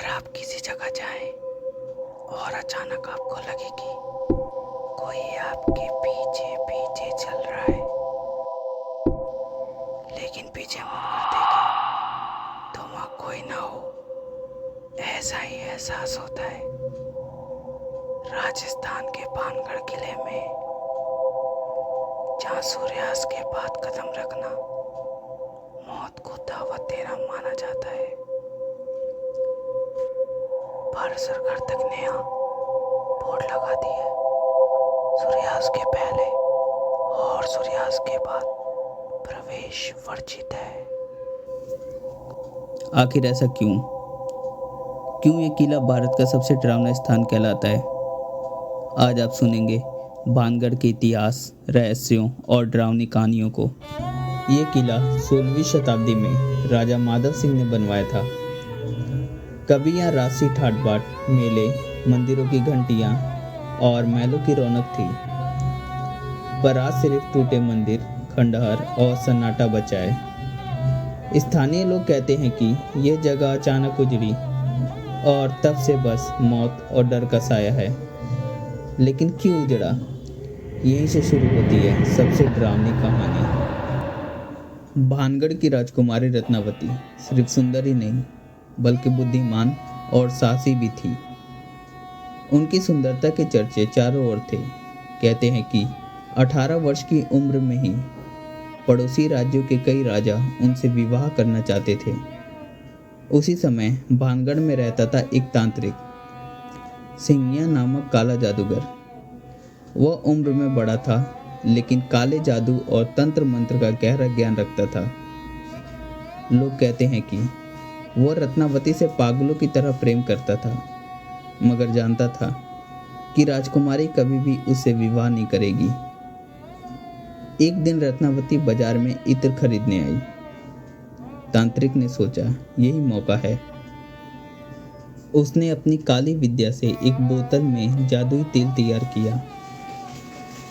अगर आप किसी जगह जाएं और अचानक आपको लगे कि कोई आपके पीछे पीछे चल रहा है, लेकिन पीछे मुड़कर देखें तो वहाँ कोई ना हो, ऐसा ही एहसास होता है। राजस्थान के भानगढ़ किले में, जहाँ सूर्यास्त के बाद कदम रखना मौत को दावत देना माना जाता है। भारत सरकार तक ने यहाँ बोर्ड लगा दी है, सूर्यास्त के पहले और सूर्यास्त के बाद प्रवेश वर्जित है। आखिर ऐसा क्यों ये किला भारत का सबसे डरावना स्थान कहलाता है? आज आप सुनेंगे भानगढ़ के इतिहास, रहस्यों और डरावनी कहानियों को। ये किला 16वीं शताब्दी में राजा माधव सिंह ने बनवाया था। कभी यहाँ राजसी ठाट बाट, मेले, मंदिरों की घंटियाँ और महलों की रौनक थी, पर आज सिर्फ टूटे मंदिर, खंडहर और सन्नाटा बचा है। स्थानीय लोग कहते हैं कि यह जगह अचानक उजड़ी और तब से बस मौत और डर का साया है। लेकिन क्यों उजड़ा? यहीं से शुरू होती है सबसे डरावनी कहानी। भानगढ़ की राजकुमारी रत्नावती सिर्फ सुंदर ही नहीं बल्कि बुद्धिमान और साहसी भी थी। उनकी सुंदरता के चर्चे चारों ओर थे। कहते हैं कि 18 वर्ष की उम्र में ही पड़ोसी राज्यों के कई राजा उनसे विवाह करना चाहते थे। उसी समय भानगढ़ में रहता था एक तांत्रिक, सिंघिया नामक काला जादूगर। वह उम्र में बड़ा था, लेकिन काले जादू और तंत्र मंत्र का गहरा ज्ञान रखता था। लोग कहते हैं कि वह रत्नावती से पागलों की तरह प्रेम करता था, मगर जानता था कि राजकुमारी कभी भी उससे विवाह नहीं करेगी। एक दिन रत्नावती बाजार में इत्र खरीदने आई। तांत्रिक ने सोचा यही मौका है। उसने अपनी काली विद्या से एक बोतल में जादुई तेल तैयार किया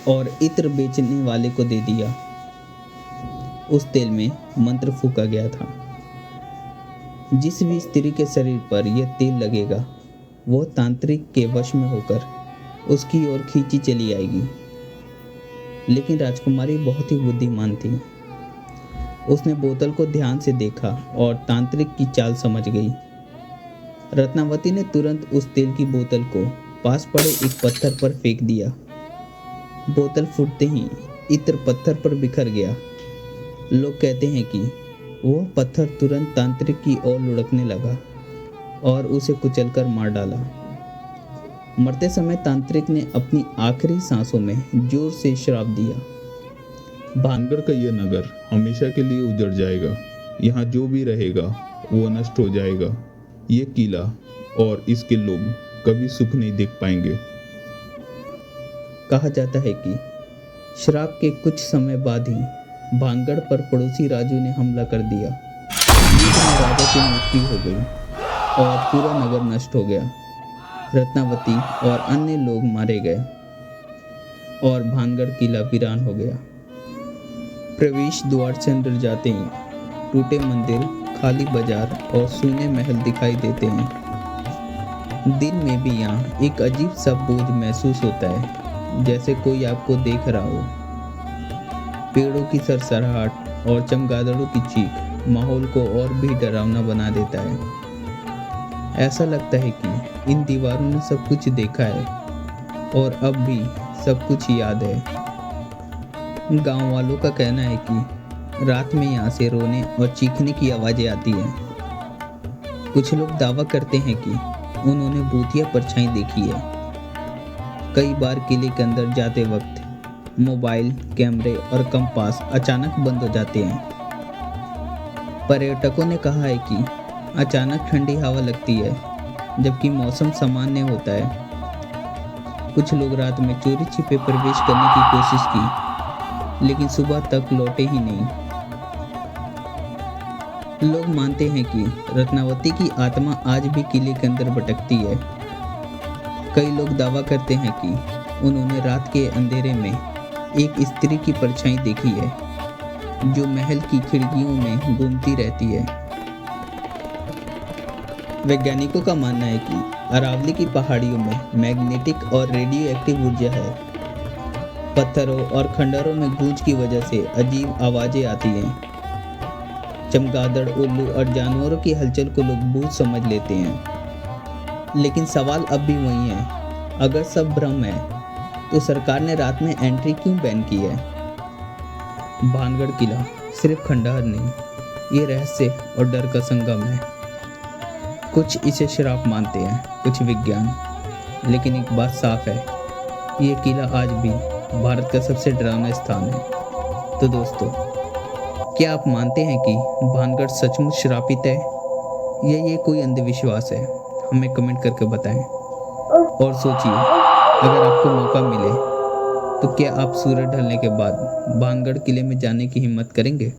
और इत्र बेचने वाले को दे दिया। उस तेल में मंत्र फूंका गया था। जिस भी स्त्री के शरीर पर यह तेल लगेगा, वो तांत्रिक के वश में होकर उसकी ओर खींची चली आएगी। लेकिन राजकुमारी बहुत ही बुद्धिमान थी। उसने बोतल को ध्यान से देखा और तांत्रिक की चाल समझ गई। रत्नावती ने तुरंत उस तेल की बोतल को पास पड़े एक पत्थर पर फेंक दिया। बोतल फूटते ही इत्र पत्थर पर बिखर गया। लोग कहते हैं कि वह पत्थर तुरंत तांत्रिक की ओर लुढ़कने लगा और उसे कुचलकर मार डाला। मरते समय तांत्रिक ने अपनी आखिरी सांसों में जोर से श्राप दिया, भानगढ़ का यह नगर हमेशा के लिए उजड़ जाएगा। यहाँ जो भी रहेगा वो नष्ट हो जाएगा। ये किला और इसके लोग कभी सुख नहीं देख पाएंगे। कहा जाता है कि श्राप के कुछ समय बाद ही भानगढ़ पर पड़ोसी राजू ने हमला कर दिया। राजा की मृत्यु हो गई और पूरा नगर नष्ट हो गया। रत्नावती और अन्य लोग मारे गए और भानगढ़ किला वीरान हो गया। प्रवेश द्वार से अंदर जाते ही टूटे मंदिर, खाली बाजार और सूने महल दिखाई देते हैं। दिन में भी यहाँ एक अजीब सा बोझ महसूस होता है, जैसे कोई आपको देख रहा हो। पेड़ों की सरसराहट और चमगादड़ों की चीख माहौल को और भी डरावना बना देता है। ऐसा लगता है कि इन दीवारों ने सब कुछ देखा है और अब भी सब कुछ याद है। गांव वालों का कहना है कि रात में यहाँ से रोने और चीखने की आवाज़ें आती हैं। कुछ लोग दावा करते हैं कि उन्होंने भूतिया परछाई देखी है। कई बार किले के अंदर जाते वक्त मोबाइल, कैमरे और कंपास अचानक बंद हो जाते हैं। पर्यटकों ने कहा है कि अचानक ठंडी हवा लगती है जबकि मौसम सामान्य होता है। कुछ लोग रात में चोरी छिपे प्रवेश करने की कोशिश की, लेकिन सुबह तक लौटे ही नहीं। लोग मानते हैं कि रत्नावती की आत्मा आज भी किले के अंदर भटकती है। कई लोग दावा करते हैं कि उन्होंने रात के अंधेरे में एक स्त्री की परछाई देखी है, जो महल की खिड़कियों में घूमती रहती है। वैज्ञानिकों का मानना है कि अरावली की पहाड़ियों में मैग्नेटिक और रेडियो एक्टिव ऊर्जा है। पत्थरों और खंडरों में गूंज की वजह से अजीब आवाज़ें आती हैं। चमगादड़, उल्लू और जानवरों की हलचल को लोग भूत समझ लेते हैं। लेकिन सवाल अब भी वही है, अगर सब भ्रम है तो सरकार ने रात में एंट्री क्यों बैन की है? भानगढ़ किला सिर्फ खंडहर नहीं, ये रहस्य और डर का संगम है। कुछ इसे श्राप मानते हैं, कुछ विज्ञान, लेकिन एक बात साफ है, ये किला आज भी भारत का सबसे डरावना स्थान है। तो दोस्तों, क्या आप मानते हैं कि भानगढ़ सचमुच श्रापित है या ये कोई अंधविश्वास है? हमें कमेंट करके बताएं। और सोचिए, अगर आपको मौका मिले तो क्या आप सूरज ढलने के बाद भानगढ़ किले में जाने की हिम्मत करेंगे?